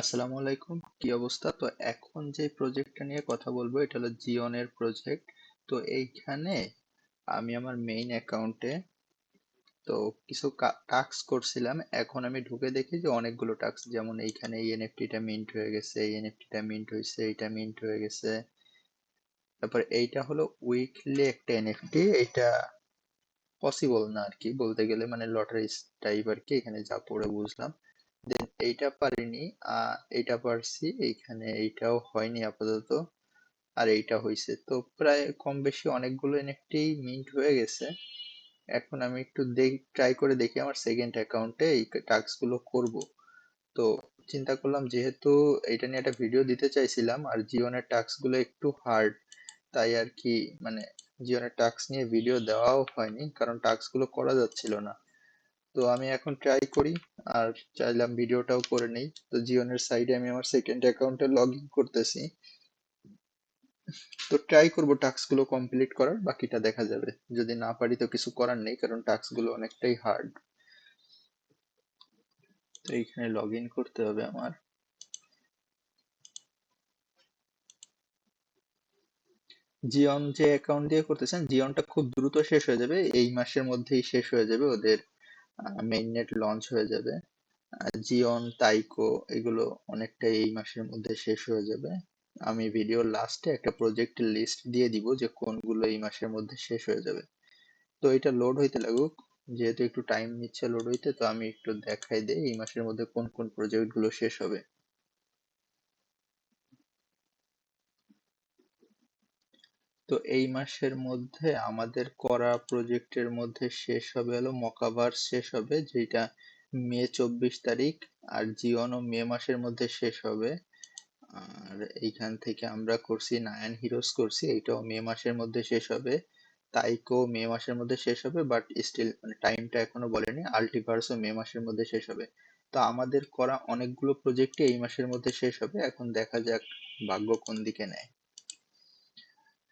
আসসালামু আলাইকুম, কি অবস্থা? তো এখন যে প্রজেক্টটা নিয়ে কথা বলবো এটা হলো জিওনের প্রজেক্ট। তো এইখানে আমি আমার মেইন অ্যাকাউন্টে তো কিছু টাস্ক করছিলাম। এখন আমি ঢুকে দেখি যে অনেকগুলো টাস্ক, যেমন এইখানে এই এনএফটিটা মিন্ট হয়ে গেছে, এই এনএফটিটা মিন্ট হয়েছে, এইটা মিন্ট হয়ে গেছে। তারপর এইটা হলো উইকলি একটা এনএফটি, এটা পসিবল না আর কি, বলতে গেলে মানে লটারি টাইপ আর কি, এখানে যা পড়ে বুঝলাম। দেন এইটা পারিনি, এইটা পারছি, এইখানে এইটাও হয়নি আপাতত, আর এইটা হয়েছে। তো প্রায় কম বেশি অনেকগুলো এনএফটি মিন্ট হয়ে গেছে। এখন আমি একটু ট্রাই করে দেখি আমার সেকেন্ড অ্যাকাউন্টে এই টাস্ক গুলো করব। তো চিন্তা করলাম যেহেতু এটা নিয়ে একটা ভিডিও দিতে চাইছিলাম, আর জীবনের টাস্ক গুলো একটু হার্ড, তাই আর কি, মানে জীবনের টাস্ক নিয়ে ভিডিও দেওয়াও হয়নি কারণ টাস্ক গুলো করা যাচ্ছিল না। তো আমি এখন ট্রাই করি, আর চাইলাম ভিডিওটাও করে নেই। তো জিওনের সাইডে আমি আমার সেকেন্ড অ্যাকাউন্টে লগ ইন করতেছি। তো ট্রাই করব টাস্ক গুলো কমপ্লিট করার, বাকিটা দেখা যাবে। যদি না পারি তো কিছু করার নেই, কারণ টাস্ক গুলো অনেকটাই হার্ড। তো এইখানে লগ ইন করতে হবে আমার। জিওন যে অ্যাকাউন্ট দিয়ে করতেছেন, জিওনটা খুব দ্রুত শেষ হয়ে যাবে, এই মাসের মধ্যেই শেষ হয়ে যাবে, ওদের মেইন নেট লঞ্চ হয়ে যাবে। জিওন, তাইকো, এগুলো অনেকটাই এই মাসের মধ্যে শেষ হয়ে যাবে। আমি ভিডিওর লাস্টে একটা প্রজেক্টের লিস্ট দিয়ে দিব যে কোনগুলো এই মাসের মধ্যে শেষ হয়ে যাবে। তো এটা লোড হইতে লাগুক, যেহেতু একটু টাইম নিচ্ছে লোড হইতে, তো আমি একটু দেখাই দেই এই মাসের মধ্যে কোন কোন প্রজেক্ট গুলো শেষ হবে। তো এই মাসের মধ্যে আমাদের করা প্রজেক্টের মধ্যে শেষ হবে হলো মকাভার্স, শেষ হবে যেটা মে 24 তারিখ। আর জিওনও মে মাসের মধ্যে শেষ হবে। আর এইখান থেকে আমরা করছি নায়ান হিরোস করছি, এইটাও মে মাসের মধ্যে শেষ হবে। তাইকো মে মাসের মধ্যে শেষ হবে, বাট স্টিল মানে টাইমটা এখনো বলেনি। আল্টিভার্সও মে মাসের মধ্যে শেষ হবে। তো আমাদের করা অনেকগুলো প্রজেক্টই এই মাসের মধ্যে শেষ হবে, এখন দেখা যাক ভাগ্য কোন দিকে নেয়।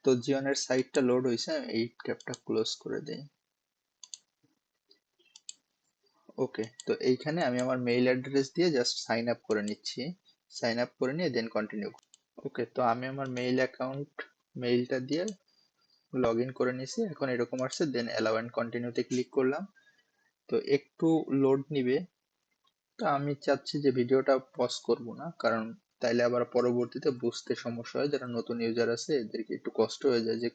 তো জিওনের সাইটটা লোড হয়েছে, এই ট্যাবটা ক্লোজ করে দেই। ওকে, তো এইখানে আমি আমার মেইল অ্যাড্রেস দিয়ে জাস্ট সাইন আপ করে নিচ্ছি। সাইন আপ করে নিয়ে দেন কন্টিনিউ। ওকে, তো আমি আমার মেইল অ্যাকাউন্ট, মেইলটা দিয়ে লগ ইন করে নিছি। এখন এরকম আসছে, দেন অ্যালাউ এন্ড কন্টিনিউতে ক্লিক করলাম। তো একটু লোড নিবে। তো আমি চাচ্ছি যে ভিডিওটা পজ করব না, কারণ তাইলে আবার পরবর্তীতে বুঝতে সমস্যা হয়, যারা নতুন ইউজার আছে এদেরকে একটু কষ্ট হয়ে যায় যে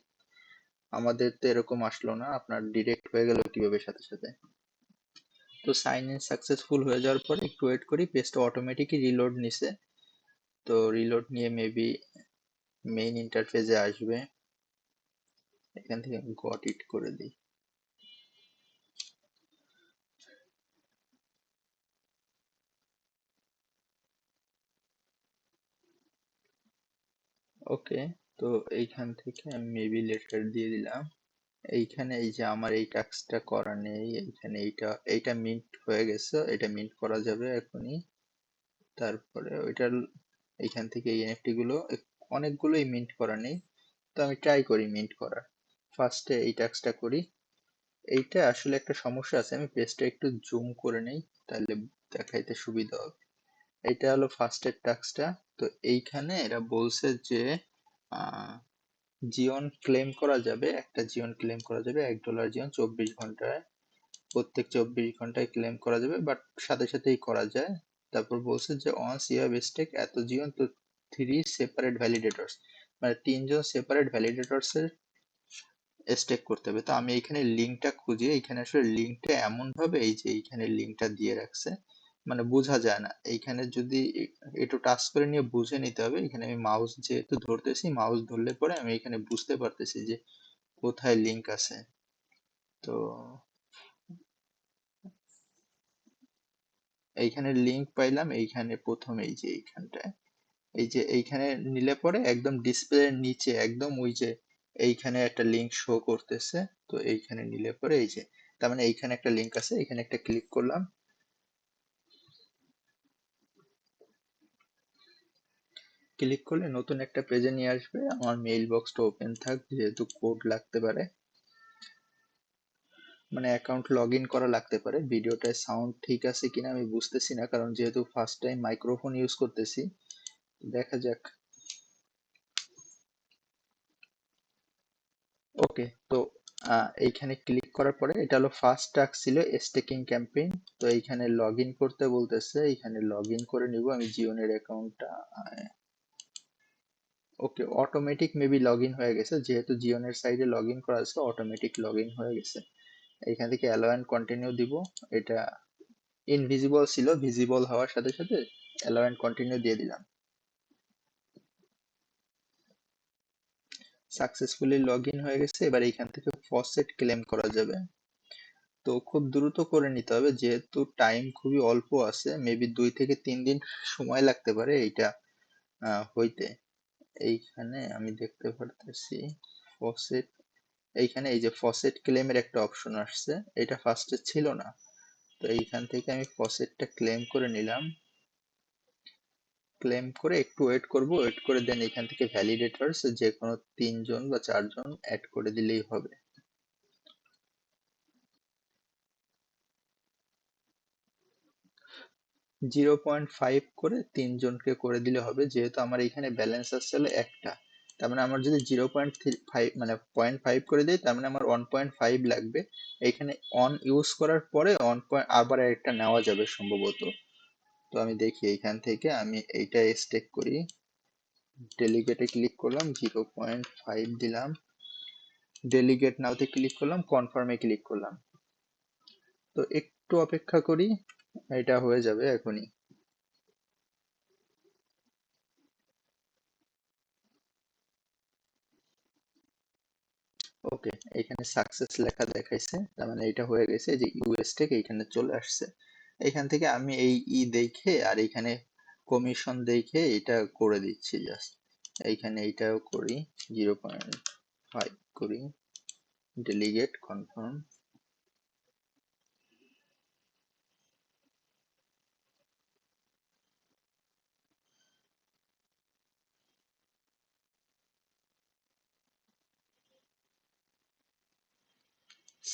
আমাদের তো এরকম আসলো না, আপনার ডিরেক্ট হয়ে গেল কিভাবে সাথে সাথে। তো সাইন ইন সাকসেসফুল হয়ে যাওয়ার পরে একটু ওয়েট করি, পেজটা অটোমেটিকই রিলোড নিছে। তো রিলোড নিয়ে মেবি মেইন ইন্টারফেসে আসবে। এখান থেকে আমি গট ইট করে দিই। ওকে, তো এইখান থেকে আমি মেবি লেটার দিয়ে দিলাম। এইখানে এই যে আমার এই টাস্কটা করা নেই, এইখানে এইটা এইটা মিন্ট হয়ে গেছে, এটা মিন্ট করা যাবে এখনই। তারপরে ওইটার এইখান থেকে এই এনএফটি গুলো অনেকগুলোই মিন্ট করা নেই। তো আমি ট্রাই করি মিন্ট করার। ফার্স্টে এই টাস্কটা করি। এইটা আসলে একটা সমস্যা আছে, আমি পেজটা একটু জুম করে নেই, তাহলে দেখাইতে সুবিধা হবে। এইটা হলো ফার্স্টের টাস্কটা। তো এইখানে এরা বলছে যে জিওন ক্লেম করা যাবে, একটা জিওন ক্লেম করা যাবে, $1 জিওন 24 ঘন্টায়, প্রত্যেক 24 ঘন্টায় ক্লেম করা যাবে, বাট সাথে সাথেই করা যায়। তারপর বলছে যে অনস ইউ হ্যাভ স্টেক এত জিওন, তো 3 সেপারেট ভ্যালিডেটরস, মানে 3জন সেপারেট ভ্যালিডেটরস এর স্টেক করতে হবে। তো আমি এইখানে লিঙ্কটা খুঁজি, এইখানে আসলে লিঙ্কটা এমন ভাবে এই যে এইখানে লিঙ্কটা দিয়ে রাখছে, মানে বোঝা যায় না। এইখানে যদি একটু টাচ করে নিয়ে বুঝে নিতে হবে। এখানে আমি মাউস যেহেতু ধরতেছি, মাউস ধরলে পরে আমি এখানে বুঝতে পারতেছি যে কোথায় লিঙ্ক আছে। তো এইখানে লিঙ্ক পাইলাম, এইখানে প্রথম এই যে এইখানটায়, এই যে এইখানে নিলে পরে একদম ডিসপ্লের নিচে একদম ওই যে এইখানে একটা লিঙ্ক শো করতেছে। তো এইখানে নিলে পরে এই যে, তার মানে এইখানে একটা লিঙ্ক আছে, এখানে একটা ক্লিক করলাম। ক্লিক করলে নতুন একটা পেজে নিয়ে আসবে, আমার মেইল বক্সটা ওপেন থাক যেহেতু কোড লাগতে পারে। মানে অ্যাকাউন্ট লগ ইন করা লাগতে পারে। ভিডিওটায় সাউন্ড ঠিক আছে কিনা আমি বুঝতেছি না, কারণ যেহেতু ফার্স্ট টাইম মাইক্রোফোন ইউজ করতেছি। দেখা যাক। ওকে, তো এইখানে ক্লিক করার পরে এটা হলো ফার্স্ট টাস্ক ছিল স্টেকিং ক্যাম্পেইন। তো এইখানে লগ ইন করতে বলতেছে, এইখানে লগ ইন করে নিব আমি জিওনের অ্যাকাউন্টটা। ওকে, অটোমেটিক মেবি লগ ইন হয়ে গেছে, যেহেতু জিওনের সাইডে লগ ইন করা আছে অটোমেটিক লগ ইন হয়ে গেছে। এইখান থেকে অ্যালো অ্যান্ড কন্টিনিউ দিব। এটা ইনভিজিবল ছিল, ভিজিবল হওয়ার সাথে সাথে অ্যালো অ্যান্ড কন্টিনিউ দিয়ে দিলাম। সাকসেসফুলি লগ ইন হয়ে গেছে। এবার এইখান থেকে ফসেট ক্লেম করা যাবে। তো খুব দ্রুত করে নিতে হবে, যেহেতু টাইম খুবই অল্প আছে, মেবি 2 থেকে 3 দিন সময় লাগতে পারে এইটা হইতে। এইখানে আমি দেখতে পারতেছি ফসেট, এইখানে এই যে ফসেট ক্লেমের একটা অপশন আসছে, এটা ফার্স্টে ছিল না। তো এইখান থেকে আমি ফসেটটা ক্লেম করে নিলাম। ক্লেম করে একটু ওয়েট করব, ওয়েট করে দেন এখান থেকে ভ্যালিডেটরস যে কোনো 3 জন বা 4 জন অ্যাড করে দিলেই হবে। 0.5 করে 3 জনকে করে দিলে হবে, যেহেতু আমার এখানে ব্যালেন্স আসছিল একটা। তার মানে আমার যদি 0.5 মানে 0.5 করে দেয়, তার মানে আমার 1.5 লাগবে। এখানে অন ইউজ করার পরে আবার একটা নেওয়া যাবে সম্ভবত। তো আমি দেখি এইখান থেকে আমি এইটা স্টেক করি। ডেলিগেটে ক্লিক করলাম, 0.5 দিলাম, ডেলিগেট নাওতে ক্লিক করলাম, কনফার্মে ক্লিক করলাম। তো একটু অপেক্ষা করি, এটা হয়ে যাবে এখনই। ওকে, এখানে সাকসেস লেখা দেখাইছে, তার মানে এটা হয়ে গেছে, যে ইউএস থেকে এখানে চলে আসছে। এখান থেকে আমি এই দেখে আর এখানে কমিশন দেখে এটা করে দিচ্ছি জাস্ট। এইখানে এইটাও করি, 0.5 করি, ডেলিগেট কনফার্ম।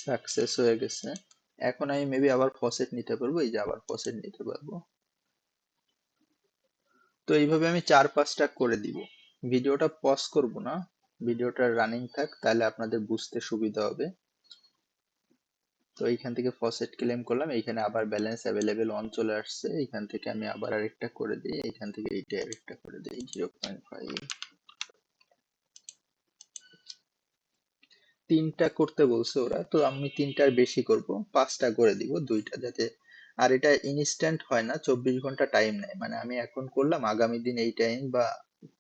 সাকসেস হয়ে গেছে। এখন আমি মেবি আবার ফসেট নিতে পারবো, এই যে আবার ফসেট নিতে পারবো। তো এইভাবে আমি 4-5টা করে দিব। ভিডিওটা পজ করব না, ভিডিওটা রানিং থাক, তাহলে আপনাদের বুঝতে সুবিধা হবে। তো এইখান থেকে ফসেট ক্লেম করলাম, এইখানে আবার ব্যালেন্স অ্যাভেলেবেল অন চলে আসছে। এইখান থেকে আমি আবার আরেকটা করে দিই, এইখান থেকে এইটা আরেকটা করে দিই, 0.5। 3টা করতে বলছে ওরা, তো আমি 3টার বেশি করব, 5টা করে দিব, 2টা যাতে। আর এটা ইনস্ট্যান্ট হয় না, 24 ঘন্টা টাইম নেয়, মানে আমি এখন করলাম আগামী দিন এই টাইম বা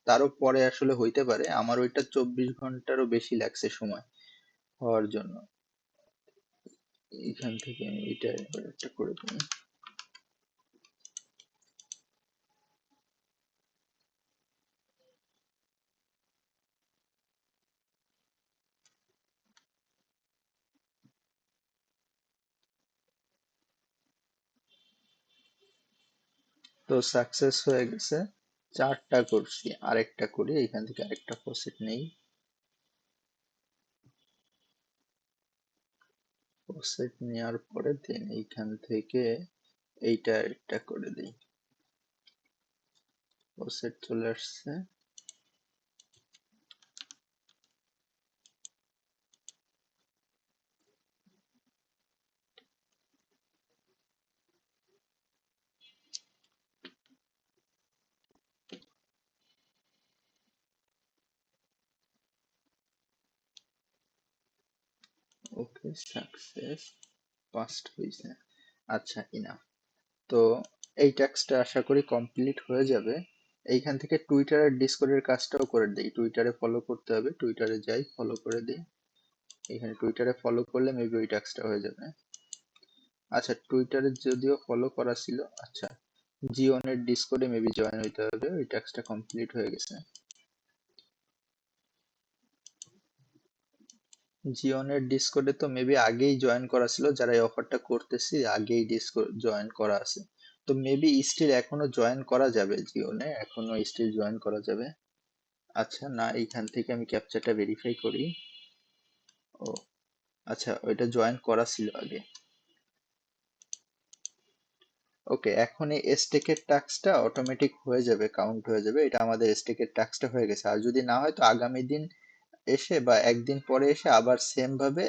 তারও পরে আসলে হইতে পারে। আমার ওইটা 24 ঘন্টারও বেশি লাগছে সময় হওয়ার জন্য। এখান থেকে আমি এটা এবার একটা করে দিই। তো সাকসেস হয়ে গেছে, 4টা করছি, আরেকটা করি, এখান থেকে আরেকটা ফসেট নেই। ফসেট নেওয়ার পরে দেন এইখান থেকে এইটা একটা করে দিই। ফসেট চলে আসছে। ওকে, সাকসেস, 5টা হয়েছে। আচ্ছা, ইনাফ। তো এই টাস্কটা আশা করি কমপ্লিট হয়ে যাবে। এইখান থেকে টুইটার আর ডিসকর্ডের কাজটাও করে দিই। টুইটারে ফলো করতে হবে, টুইটারে যাই, ফলো করে দিই। এখানে টুইটারে ফলো করলে মেবি ওই টাস্কটা হয়ে যাবে। আচ্ছা, টুইটারে যদিও ফলো করা ছিল। আচ্ছা, জিওনের ডিসকর্ডে মেবি জয়েন হইতে হবে, ওই টাস্কটা কমপ্লিট হয়ে গেছে। জিওনের ডিসকর্ডে তো মেবি আগেই জয়েন করা ছিল, যারা এই অফারটা করতেছি আগেই ডিসকর্ড জয়েন করা আছে। তো মেবি স্টিল এখনো জয়েন করা যাবে, জিওনে এখনো স্টিল জয়েন করা যাবে। আচ্ছা, না, এইখান থেকে আমি ক্যাপচাটা ভেরিফাই করি। ও, আচ্ছা, ওইটা জয়েন করা ছিল আগে। ওকে, এখন এই স্টেকের টাস্কটা অটোমেটিক হয়ে যাবে, কাউন্ট হয়ে যাবে, এটা আমাদের স্টেকের টাস্কটা হয়ে গেছে। আর যদি না হয় তো আগামী দিন এসে বা একদিন পরে এসে আবার সেম ভাবে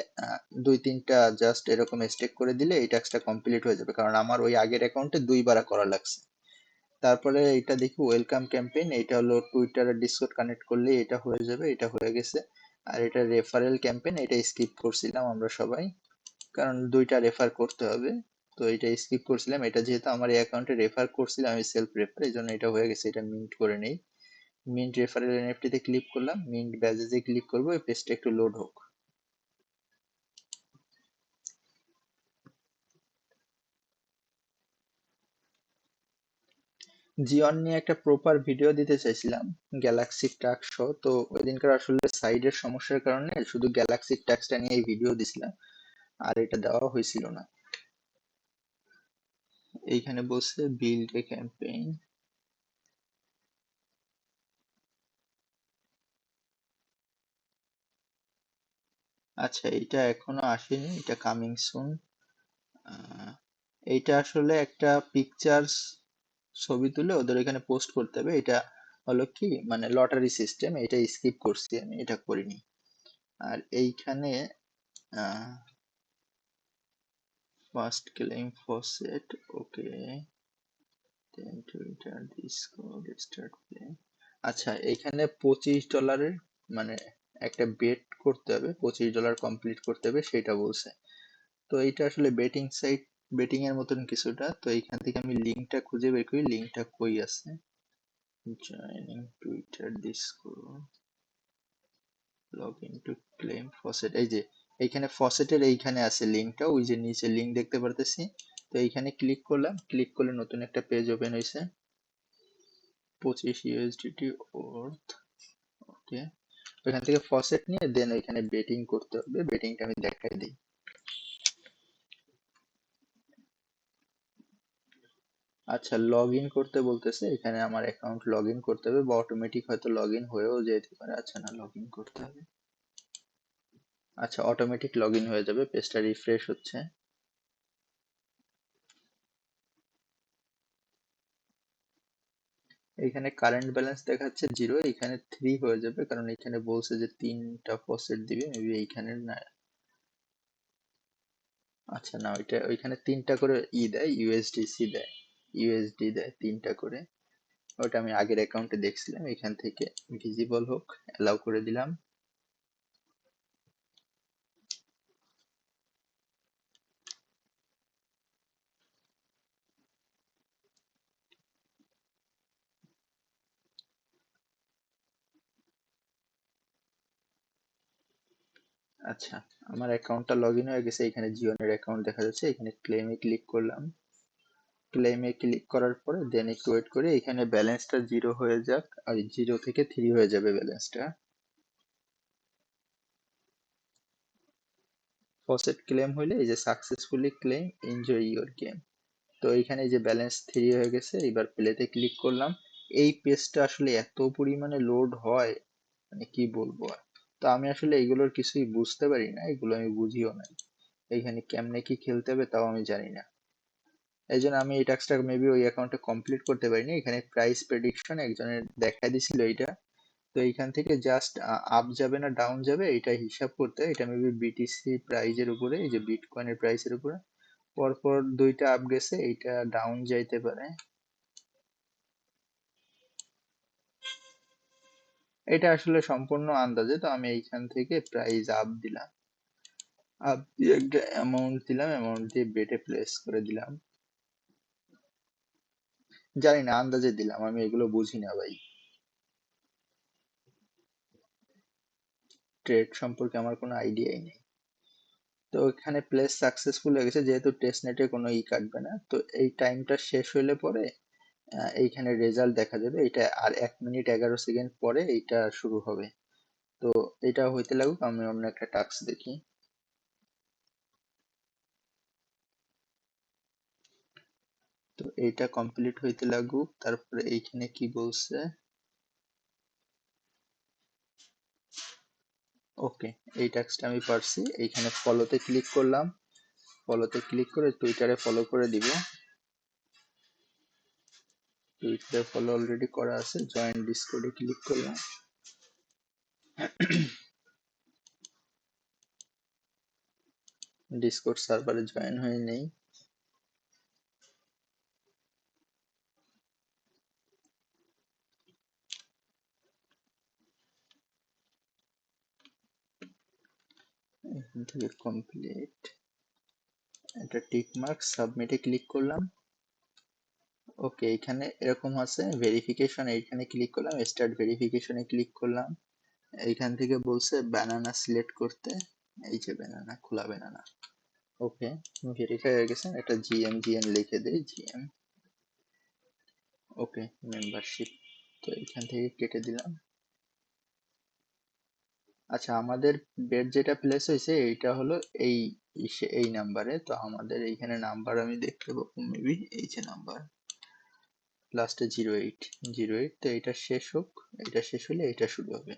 দুই তিনটা জাস্ট এরকম স্টেক করে দিলে এই টাস্কটা কমপ্লিট হয়ে যাবে, কারণ আমার ওই আগের অ্যাকাউন্টে দুইবার করা লাগছে। তারপরে এটা দেখি ওয়েলকাম ক্যাম্পেইন, এটা হলো টুইটার আর ডিসকর্ড কানেক্ট করলে এটা হয়ে যাবে, এটা হয়ে গেছে। আর এটা রেফারেল ক্যাম্পেইন, এটা স্কিপ করছিলাম আমরা সবাই, কারণ দুইটা রেফার করতে হবে। তো এটা স্কিপ করছিলাম, এটা যেহেতু আমার এই অ্যাকাউন্টে রেফার করছিলাম আমি সেলফ রেফার, এই জন্য এটা হয়ে গেছে, এটা মিন্ট করে নেই। মিন্ট রেফারেল এনএফটি তে ক্লিক করলাম, মিন্ট ব্যাজেসে ক্লিক করবো, এই পেজটা একটু লোড হোক। জিওন নিয়ে একটা প্রপার ভিডিও দিতে চাইছিলাম, গ্যালাক্সি টাস্ক সহ, তো ওই দিনকার আসলে সাইডের সমস্যার কারণে শুধু গ্যালাক্সি টাস্কটা নিয়ে ভিডিও দিছিলাম, আর এটা দেওয়া হয়েছিল না। এইখানে বলছে বিল্ড এ ক্যাম্পেইন। আচ্ছা, এটা এখনো আসেনি, এটা কামিং সুন। এইটা আসলে একটা পিকচার্স ছবি তুলে ওদের এখানে পোস্ট করতে হবে। এটা হলো কি মানে লটারি সিস্টেম, এটা স্কিপ করছি আমি, এটা করিনি। আর এইখানে ফার্স্ট ক্লেম ফসেট, ওকে, দেন টুইটার ডিসকর্ড স্টার্ট প্লে। আচ্ছা, এখানে $25 মানে একটা বেট করতে হবে, $25 কমপ্লিট করতে হবে সেটা বলছে। তো এইটা আসলে বেটিং সাইট, বেটিং এর মতন কিছুটা। তো এইখান থেকে আমি লিঙ্কটা খুঁজে বের করি, লিঙ্কটা কই আছে। Joining Twitter Discord, log in to claim faucet, এই যে এইখানে ফসেটের এইখানে আছে লিঙ্কটা, ওই যে নিচে লিঙ্ক দেখতে পারতেছি। তো এইখানে ক্লিক করলাম, ক্লিক করলে নতুন একটা পেজ ওপেন হয়েছে, 25 USDT ওর্থ। ওকে, ওইখান থেকে ফসেট নিয়ে দেন ওইখানে বেটিং করতে হবে, বেটিংটা আমি দেখাই দিই। আচ্ছা, লগ ইন করতে বলতেছে, এখানে আমার অ্যাকাউন্ট লগ ইন করতে হবে, বা অটোমেটিক হয়তো লগ ইন হয়েও যেতে পারে। আচ্ছা, না, লগ ইন করতে হবে। আচ্ছা, অটোমেটিক লগ ইন হয়ে যাবে, পেজটা রিফ্রেশ হচ্ছে। এখানে কারেন্ট ব্যালেন্স দেখাচ্ছে 0, এখানে 3 হয়ে যাবে, কারণ এখানে বলছে যে তিনটা ফসেট দিবে, মেবি এইখানে না। আচ্ছা, না, ওইটা ওইখানে তিনটা করে দেয়, ইউএসডিসি দেয়, ইউএসডি দেয় তিনটা করে। ওটা আমি আগের অ্যাকাউন্টে দেখছিলাম, এখান থেকে ভিজিবল হোক, অ্যালাউ করে দিলাম। আচ্ছা, আমার অ্যাকাউন্টটা লগ ইন হয়ে গেছে, এখানে জিওনের অ্যাকাউন্ট দেখা যাচ্ছে, এখানে ক্লেমে ক্লিক করলাম। ক্লেমে ক্লিক করার পরে দেন একটু ওয়েট করে এখানে ব্যালেন্সটা 0 হয়ে যাক, আর 0 থেকে 3 হয়ে যাবে ব্যালেন্সটা। ফসেট ক্লেম হইলে এই যে successfully claim, enjoy your game. তো এইখানে এই যে ব্যালেন্স 3 হয়ে গেছে, এবার প্লেতে ক্লিক করলাম। এই পেজটা আসলে এত পরিমাণে লোড হয়, মানে কি বলবো আর। তো আমি আসলে এগুলোর কিছুই বুঝতে পারি না, এগুলো আমি বুঝিও না, এইখানে কেমনে কি খেলতে হবে তাও আমি জানি না। এই জন্য আমি এই টাস্কটা মেবি ওই অ্যাকাউন্টে কমপ্লিট করতে পারিনি। এখানে প্রাইস প্রেডিকশন একজনের দেখা দিছিল এইটা, তো এইখান থেকে জাস্ট আপ যাবে না ডাউন যাবে এটা হিসাব করতে হয়। এটা মেবি বিটিসি প্রাইজের উপরে, এই যে বিটকয়েনের প্রাইসের উপরে পরপর দুইটা আপ গেছে, এইটা ডাউন যাইতে পারে। এটা আসলে সম্পূর্ণ আন্দাজে, তো আমি এইখান থেকে প্রাইস আপ দিলাম, আপ দিয়ে একটা অ্যামাউন্ট দিলাম, অ্যামাউন্ট দিয়ে বেটে প্লেস করে দিলাম। জানি না, আন্দাজে দিলাম, আমি এগুলো বুঝি না ভাই, ট্রেড সম্পর্কে আমার কোনো আইডিয়াই নেই। তো এখানে প্লেস সাকসেসফুল হয়ে গেছে, যেহেতু টেস্ট নেটে কোনো কাটবে না, তো এই টাইমটা শেষ হইলে পরে এইখানে রেজাল্ট দেখা যাবে। এটা আর 1 মিনিট 11 সেকেন্ড পরে এইটা শুরু হবে। তো এটা হইতে লাগুক, আমি অন্য একটা টাস্ক দেখি। তো এইটা কমপ্লিট হইতে লাগুক, তারপরে এইখানে কি বলছে। ওকে, এই টাস্কটা আমি পারছি। এইখানে ফলোতে ক্লিক করলাম, ফলোতে ক্লিক করে টুইটারে ফলো করে দিব। টুইটারে ফলো অলরেডি করা আছে। জয়েন ডিসকর্ডে ক্লিক করলাম। ডিসকর্ড সার্ভারে জয়েন হয়ে নেই। এখান থেকে কমপ্লিট, এটা টিক মার্ক, সাবমিটে ক্লিক করলাম। ওকে, এখানে এরকম আছে ভেরিফিকেশন, এইখানে ক্লিক করলাম, স্টার্ট ভেরিফিকেশনে ক্লিক করলাম। এইখান থেকে বলছে ব্যানানা সিলেক্ট করতে, এই যে ব্যানানা, খোলা ব্যানানা। ওকে, ভেরিফাই হয়ে গেছে। এটা জিএম লিখে দেই, জিএম। ওকে, মেম্বারশিপ, তো এখান থেকে কেটে দিলাম। আচ্ছা, আমাদের বেড যেটা প্লেস হয়েছে এইটা হলো এই এই নাম্বারে। তো আমাদের এইখানে নাম্বার আমি দেখতে পাবো মেবি, এই যে নাম্বার লাস্টে 08 তো এটা শেষ হোক, এটা শেষ হলে এটা শুরু হবে।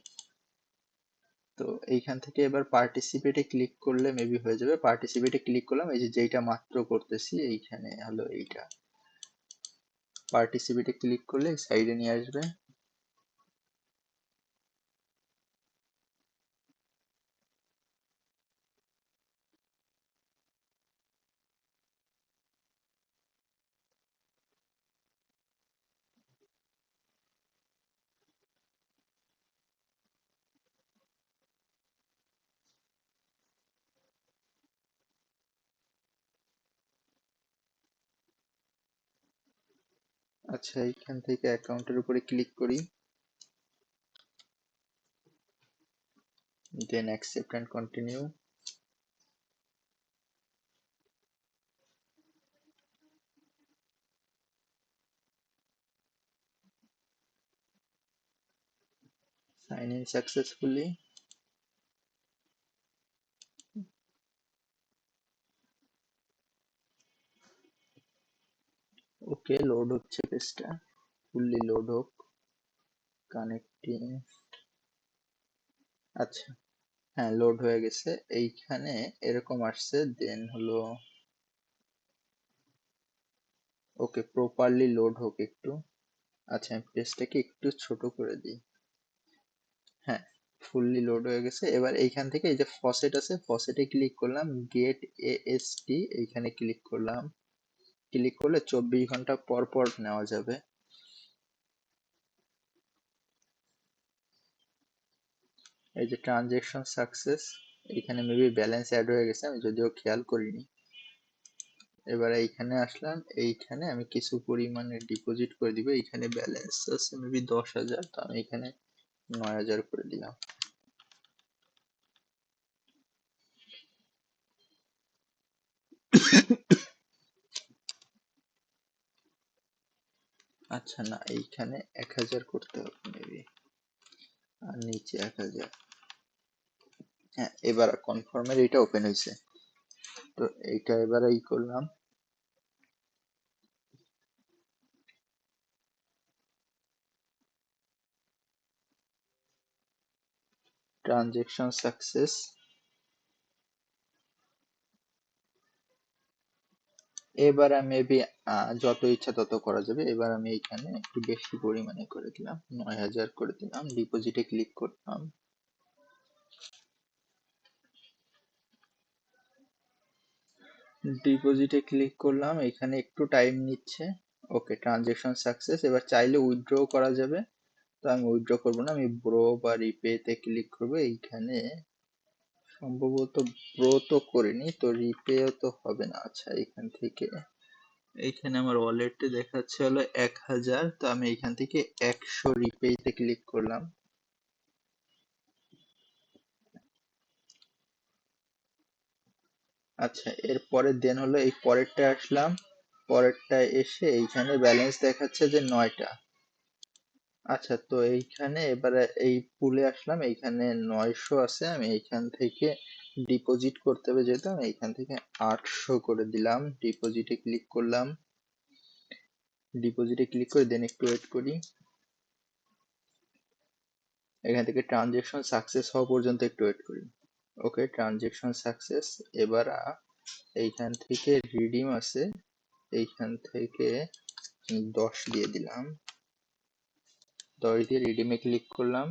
তো এইখান থেকে এবার পার্টিসিপেটে ক্লিক করলে মেবি হয়ে যাবে। পার্টিসিপেটে ক্লিক করলাম, এই যে যেটা মাত্র করতেছি এইখানে হলো এইটা। পার্টিসিপেটে ক্লিক করলে সাইডে নিয়ে আসবে। আচ্ছা, এইখান থেকে অ্যাকাউন্টের উপরে ক্লিক করি, then accept and continue. Sign in successfully. Okay, load হচ্ছে পেজটা, ফুললি লোড হোক। কানেক্টিং, আচ্ছা হ্যাঁ লোড হয়ে গেছে। এইখানে এরকম আসছে, দেন হলো ওকে প্রপারলি লোড হোক একটু। আচ্ছা, আমি পেজটাকে একটু ছোট করে দিই। হ্যাঁ, ফুললি লোড হয়ে গেছে। এবার এইখান থেকে এই যে ফসেট আছে, ফসেটে ক্লিক করলাম, গেট এএসটি এইখানে ক্লিক করলাম। ক্লিক করলে 24 ঘন্টা পর পর নেওয়া যাবে। এই যে ট্রানজেকশন সাকসেস, এখানে মেবি ব্যালেন্স অ্যাড হয়ে গেছে, আমি যদিও খেয়াল করিনি। এবার এইখানে আসলাম, এইখানে আমি কিছু পরিমাণে ডিপোজিট করে দিব। এইখানে ব্যালেন্স আছে মেবি 10,000, তো আমি এখানে 9,000 করে দিলাম। আচ্ছা না, এইখানে 1,000 করতে হবে মেবি, আর নিচে 1,000। হ্যাঁ, এবার কনফার্মের এটা ওপেন হয়েছে। তো এইটা এবার এই করলাম, ট্রানজেকশন সাকসেস। এবার আমি মেবি যত ইচ্ছা তত করা যাবে। এবার আমি এখানে একটু বেশি পরিমাণে করে দিলাম, 9,000 করে দিলাম। ডিপোজিটে ক্লিক করলাম, ডিপোজিটে ক্লিক করলাম, এখানে একটু টাইম নিচ্ছে। ওকে, ট্রানজেকশন সাকসেস। এবার চাইলে উইথড্র করা যাবে, তো আমি উইথড্র করবো না, আমি ব্রো বা রিপেতে ক্লিক করবো। এইখানে সম্ভবত ব্রো তো করিনি, তো রিপেও তো হবে না। আচ্ছা, এখান থেকে এইখানে আমার ওয়ালেটে দেখাচ্ছে হলো 1,000, তো আমি এখান থেকে 100 রিপেতে ক্লিক করলাম। আচ্ছা, এরপরে দেন হলো এই পরেরটা আসলাম, পরেরটায় এসে এইখানে ব্যালেন্স দেখাচ্ছে যে 9টা। আচ্ছা, তো এইখানে এবারে এই পুলে আসলাম, এইখানে 900 আছে। আমি এইখান থেকে ডিপোজিট করতে হবে, যেহেতু আমি এইখান থেকে 800 করে দিলাম। ডিপোজিটে ক্লিক করলাম, ডিপোজিটে ক্লিক করে দেন একটু ওয়েট করি। এখান থেকে ট্রানজেকশন সাকসেস হওয়া পর্যন্ত একটু ওয়েট করি। ওকে, ট্রানজেকশন সাকসেস। এবার এইখান থেকে রিডিম আছে, এইখান থেকে 10 দিয়ে দিলাম, 10 দিয়ে রিডিমে ক্লিক করলাম।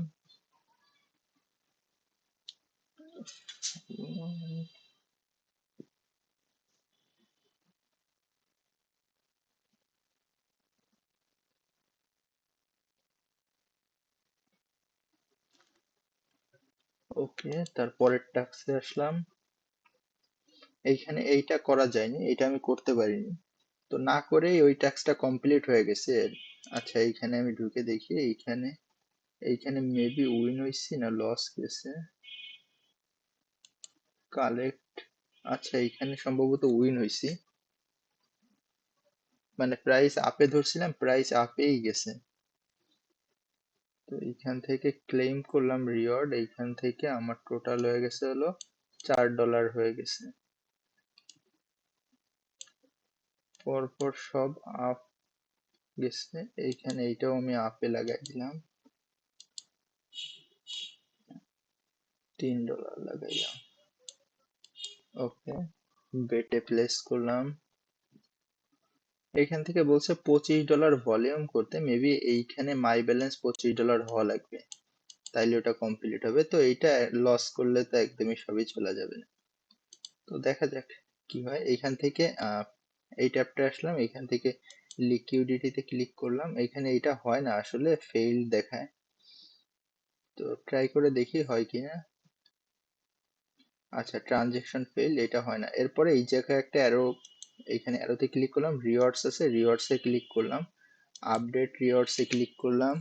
ওকে, তারপরের টাস্কে আসলাম। এইখানে এইটা করা যায়নি, এটা আমি করতে পারিনি, তো না করেই ওই টাস্কটা কমপ্লিট হয়ে গেছে। আচ্ছা, এইখানে আমি ঢুকে দেখি, এইখানে এইখানে মেবি উইন হইছি না লস গেছে, কালেক্ট। আচ্ছা, এইখানে সম্ভবত উইন হইছি, মানে প্রাইস আপে ধরছিলাম, প্রাইস আপেই গেছে। তো এইখান থেকে ক্লেম করলাম রিওয়ার্ড, এইখান থেকে আমার টোটাল হয়ে গেছে হলো $4 হয়ে গেছে। পরপর সব আপ গেছে, এইখানে এইটাও আমি আপে লাগাই দিলাম, $3 লাগাইলাম। ওকে, বেটে প্লেস করলাম। এইখান থেকে বলছে $25 ভলিউম করতে, মেবি এইখানে মাই ব্যালেন্স $25 হওয়া লাগবে, তাইলে ওটা কমপ্লিট হবে। তো এইটা লস করলে তো একদমই সবই চলে যাবে। তো দেখা যাক কি হয়। এইখান থেকে এই ট্যাবটা আসলাম, এইখান থেকে লিকুইডিটিতে ক্লিক করলাম, এখানে এটা হয় না আসলে, ফেইল দেখায়। তো ট্রাই করে দেখি হয় কিনা। আচ্ছা, ট্রানজেকশন ফেল, এটা হয় না। এরপরে এই জায়গায় একটা অ্যারো, এখানে অ্যারোতে ক্লিক করলাম, রিওয়ার্ডস আছে, রিওয়ার্ডসে ক্লিক করলাম, আপডেট রিওয়ার্ডসে ক্লিক করলাম।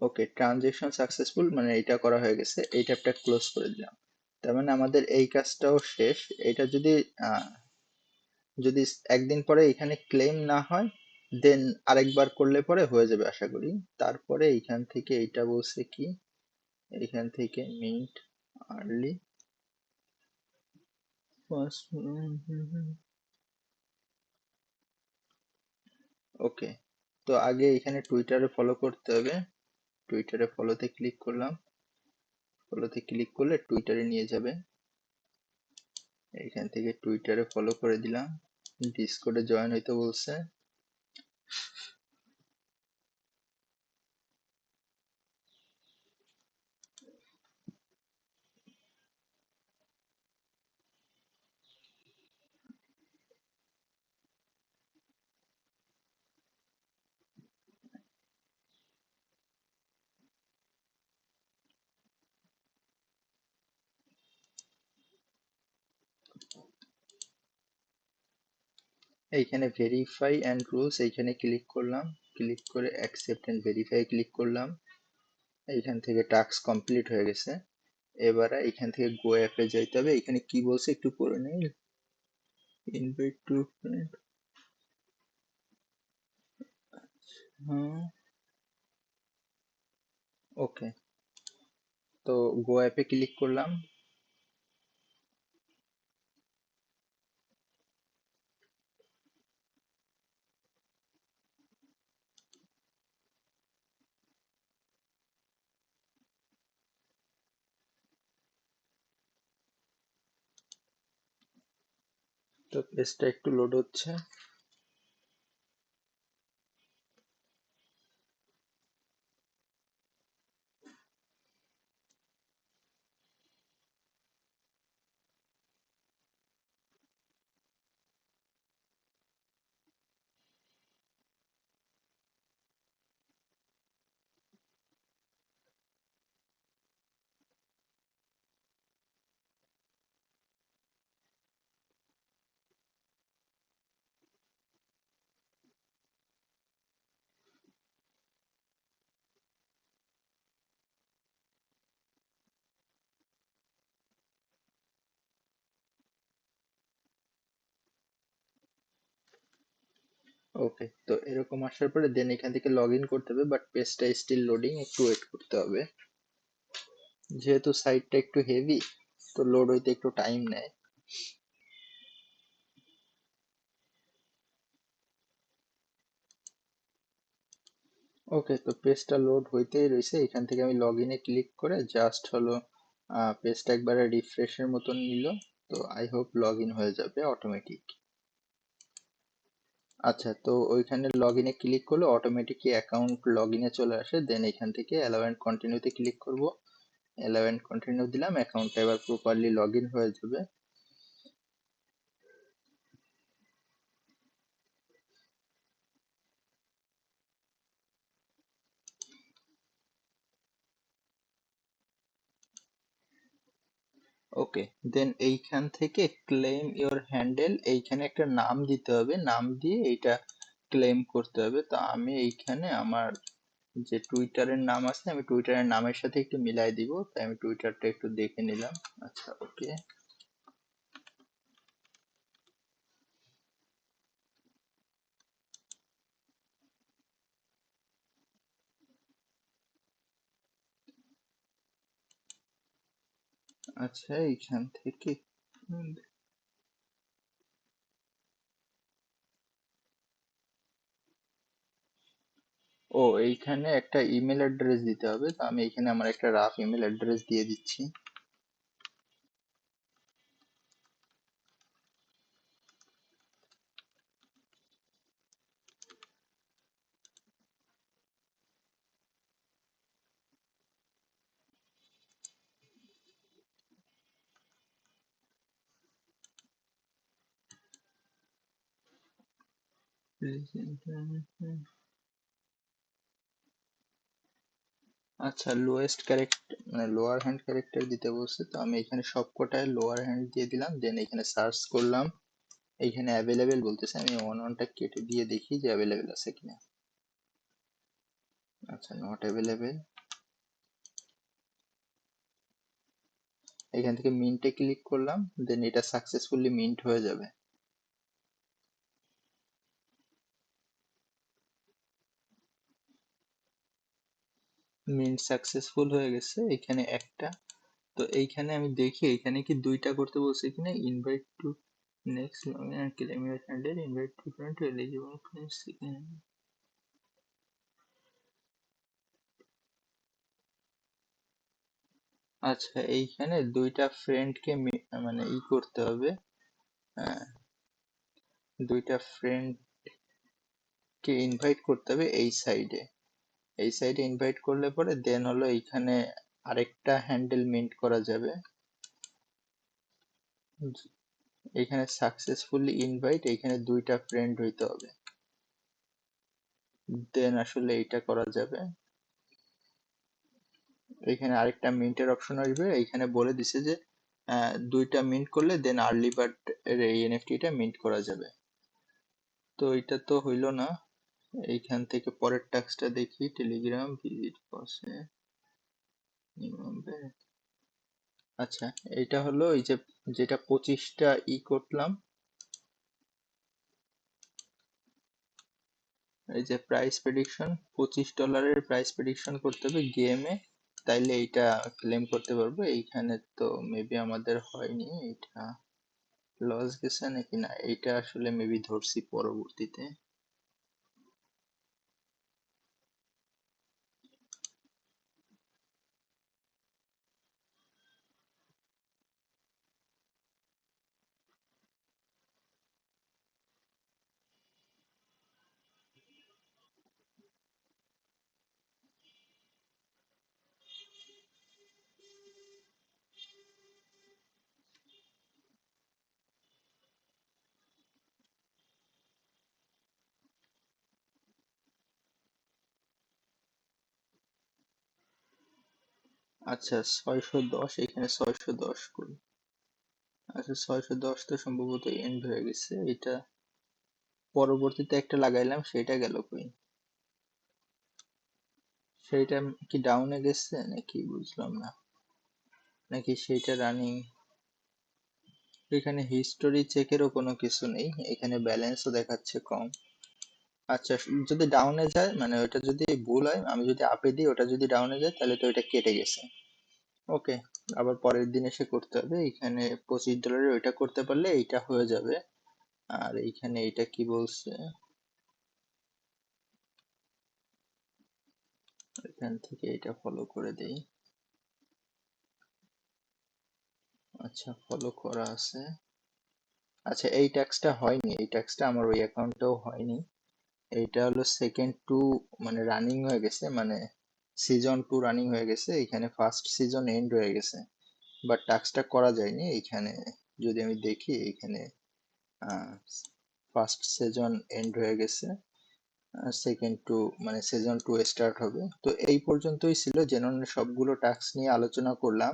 ওকে, ট্রানজেকশন সাকসেসফুল, মানে এটা করা হয়ে গেছে, এই ট্যাবটা ক্লোজ করে দিলাম। তার মানে আমাদের এই কাজটাও শেষ। এটা যদি আহ, যদি একদিন পরে এখানে ক্লেম না হয়, দেন আরেকবার করলে পরে হয়ে যাবে আশা করি। তারপরে এইখান থেকে এইটা বলছে কি, এইখান থেকে মিন্ট আর্লি ফার্স্ট। ওকে, তো আগে এখানে টুইটারে ফলো করতে হবে, টুইটারে ফলোতে ক্লিক করলাম, ফলোতে ক্লিক করলে টুইটারে নিয়ে যাবে, এইখান থেকে টুইটারে ফলো করে দিলাম, ডিসকর্ডে জয়েন হইতে বলছে। এইখানে ভেরিফাই অ্যান্ড রুলস, এইখানে ক্লিক করলাম, ক্লিক করে অ্যাকসেপ্ট অ্যান্ড ভেরিফাই ক্লিক করলাম। এইখান থেকে টাস্ক কমপ্লিট হয়ে গেছে। এবারে এখান থেকে গো অ্যাপে যাইতে হবে, এখানে কি বলছে একটু পড়ে নেই। ইনভাইট টু ফ্রেন্ড, হ্যাঁ, ওকে, তো গো অ্যাপে ক্লিক করলাম। তো পেজটা একটু লোড হচ্ছে। ওকে, তো এরকম আসার পরে দেন এখান থেকে লগ ইন করতে হবে, বাট পেজটা স্টিল লোডিং, একটু ওয়েট করতে হবে, যেহেতু সাইটটা একটু হেভি, তো লোড হইতে একটু টাইম নেয়। ওকে, তো পেজটা লোড হইতেই রয়েছে। এখান থেকে আমি লগ ইনে ক্লিক করে জাস্ট হলো পেজটা একবারে রিফ্রেশের মতন নিল। তো আই হোপ লগ ইন হয়ে যাবে অটোমেটিক। আচ্ছা, তো ওইখানে লগ ইনে ক্লিক করলে অটোমেটিকই অ্যাকাউন্ট লগ ইনে চলে আসে। দেন এখান থেকে অ্যালাউ এন্ড কন্টিনিউতে ক্লিক করব। অ্যালাউ এন্ড কন্টিনিউ দিলাম, অ্যাকাউন্টটা এবার প্রপারলি লগ ইন হয়ে যাবে। ওকে, দেন এইখান থেকে ক্লেম ইওর হ্যান্ডেল, এইখানে একটা নাম দিতে হবে, নাম দিয়ে এইটা ক্লেম করতে হবে। তো আমি এইখানে আমার যে টুইটারের নাম আছে আমি টুইটারের নামের সাথে একটু মিলাই দিব, তাই আমি টুইটারটা একটু দেখে নিলাম। আচ্ছা, ওকে। আচ্ছা, এইখান থেকে হুম, ও এইখানে একটা ইমেল অ্যাড্রেস দিতে হবে। তো আমি এখানে আমার একটা রাফ ইমেল অ্যাড্রেস দিয়ে দিচ্ছি। আচ্ছা, লোয়েস্ট ক্যারেক্টার মানে লোয়ার হ্যান্ড ক্যারেক্টার দিতে বলছে, তো আমি এখানে সবকটায় লোয়ার হ্যান্ড দিয়ে দিলাম। দেন এখানে সার্চ করলাম, এইখানে অ্যাভেলেবেল বলতেছে, আমি ওয়ান ওয়ানটা কেটে দিয়ে দেখি যে অ্যাভেলেবেল আছে কিনা। আচ্ছা, নট অ্যাভেলেবেল। এখান থেকে মিন্টে ক্লিক করলাম, দেন এটা সাকসেসফুলি মিন্ট হয়ে যাবে। মিন্ট সাকসেসফুল হয়ে গেছে এখানে একটা। তো এইখানে আমি দেখি এখানে কি দুইটা করতে বলছে কিনা, invite to next claim your handle, invite to friend eligible friends. আচ্ছা, এইখানে দুইটা ফ্রেন্ডকে মানে করতে হবে। আহ, দুইটা ফ্রেন্ডকে ইনভাইট করতে হবে এই সাইডে। এই সাইডে ইনভাইট করলে পরে দেন হলো এইখানে আরেকটা হ্যান্ডেল মিন্ট করা যাবে। এখানে সাকসেসফুলি ইনভাইট, এখানে দুইটা ফ্রেন্ড হইতে হবে, দেন আসলে এইটা করা যাবে। এখানে আরেকটা মিন্টের অপশন আসবে, এখানে বলে দিছে যে দুইটা মিন্ট করলে দেন আর্লি বার্ড এর এই এনএফটিটা মিন্ট করা যাবে। তো এটা তো হইলো না। এইখান থেকে পরের টাস্কটা দেখি, টেলিগ্রাম ভিজিট করছে। আচ্ছা, এটা হলো এই যে যেটা 25টা করলাম, এই যে প্রাইস প্রেডিকশন, $25 প্রাইস প্রেডিকশন করতে হবে গেমে, তাইলে এইটা ক্লেম করতে পারবো। এইখানে তো মেবি আমাদের হয়নি, এটা লস গেছে নাকি না, এইটা আসলে মেবি ধরছি পরবর্তীতে। আচ্ছা, 610, এখানে 610 করি। আচ্ছা, 610 তো সম্ভবত এন্ড হয়ে গেছে এটা। পরবর্তীতে একটা লাগাইলাম, সেটা গেল কই? সেইটা কি ডাউনে গেছে নাকি বুঝলাম না, নাকি সেইটা রানিং? এখানে হিস্টোরি চেকেরও কোনো কিছু নেই, এখানে ব্যালেন্সও দেখাচ্ছে কম। আচ্ছা, যদি ডাউনে যায় মানে ওটা যদি ভুল হয়, আমি যদি আপে দিই ওটা যদি ডাউনে যায় তাহলে তো ওটা কেটে গেছে। ওকে, আবার পরের দিন এসে করতে হবে। এখানে $25 ওইটা করতে পারলে এইটা হয়ে যাবে। আর এইখানে এইটা কি বলছে, এখান থেকে এটা ফলো করে দেই। আচ্ছা, ফলো করা আছে। আচ্ছা, এই ট্যাক্সটা হয়নি, এই ট্যাক্সটা আমার ওই অ্যাকাউন্টেও হয়নি। এইটা হলো সেকেন্ড টু, মানে রানিং হয়ে গেছে, মানে সিজন 2 রানিং হয়ে গেছে, এখানে ফার্স্ট সিজন এন্ড হয়ে গেছে, বাট টাস্কটা করা যায়নি এইখানে। যদি আমি দেখি এখানে ফার্স্ট সিজন এন্ড হয়ে গেছে, সেকেন্ড 2 মানে সিজন 2 স্টার্ট হবে। তো এই পর্যন্তই ছিল, যেন সবগুলো টাস্ক নিয়ে আলোচনা করলাম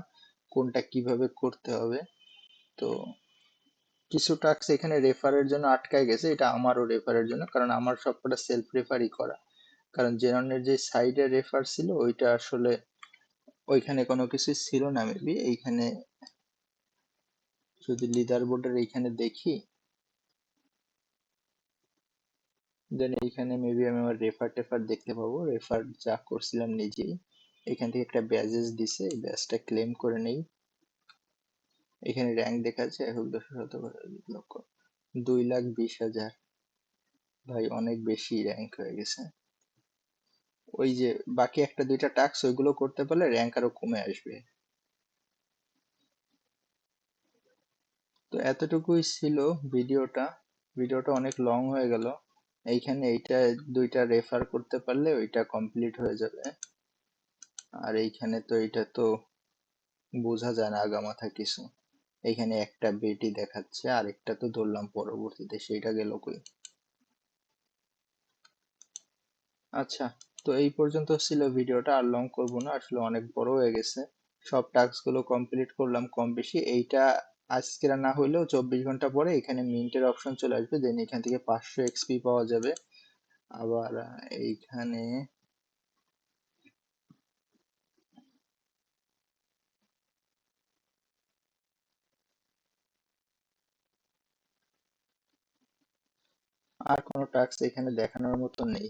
কোনটা কিভাবে করতে হবে। তো কিছু টাস্ক এখানে রেফারের জন্য আটকায় গেছে, এটা আমারও রেফারের জন্য, কারণ আমার সবকটা সেলফ রেফারই করা। কারণ জেননের যে সাইডে রেফার ছিল ওইটা আসলে ওইখানে কোনো কিছু ছিল না মেবি। এইখানে যদি লিডার বোর্ডের এইখানে দেখি, দেন এইখানে মেবি আমি আমার রেফার টেফার দেখতে পাবো, রেফার যা করছিলাম নিজেই। এখান থেকে একটা ব্যাজেস দিছে, এই ব্যাজটা ক্লেম করে নেই। এখানে র্যাঙ্ক দেখাচ্ছে 1,200,000 2,20,000। ভাই অনেক বেশি র্যাঙ্ক হয়ে গেছে। ওই যে বাকি একটা দুইটা টাস্ক ওইগুলো করতে পারলে র্যাঙ্ক আরো কমে আসবে। তো এতটুকুই ছিল ভিডিওটা। ভিডিওটা অনেক লং হয়ে গেল। এইখানে এইটা দুইটা রেফার করতে পারলে ওইটা কমপ্লিট হয়ে যাবে। আর এইখানে তো এটা তো বোঝা যায় না আগামাথা কিছু। এখানে একটা বেটি দেখাচ্ছে, আরেকটা তো ধরলাম পরবর্তীতে, সেইটা গেল কই। আচ্ছা, তো এই পর্যন্ত ছিল ভিডিওটা, আর লং করব না, আসলে অনেক বড় হয়ে গেছে। সব টাস্ক গুলো কমপ্লিট করলাম কম বেশি। এইটা আজকে না হইলেও 24 ঘন্টা পরে এখানে মিন্টের অপশন চলে আসবে, দেন এখান থেকে 500 এক্সপি পাওয়া যাবে। আবার এইখানে আর কোনো টাস্ক এখানে দেখানোর মতো নেই।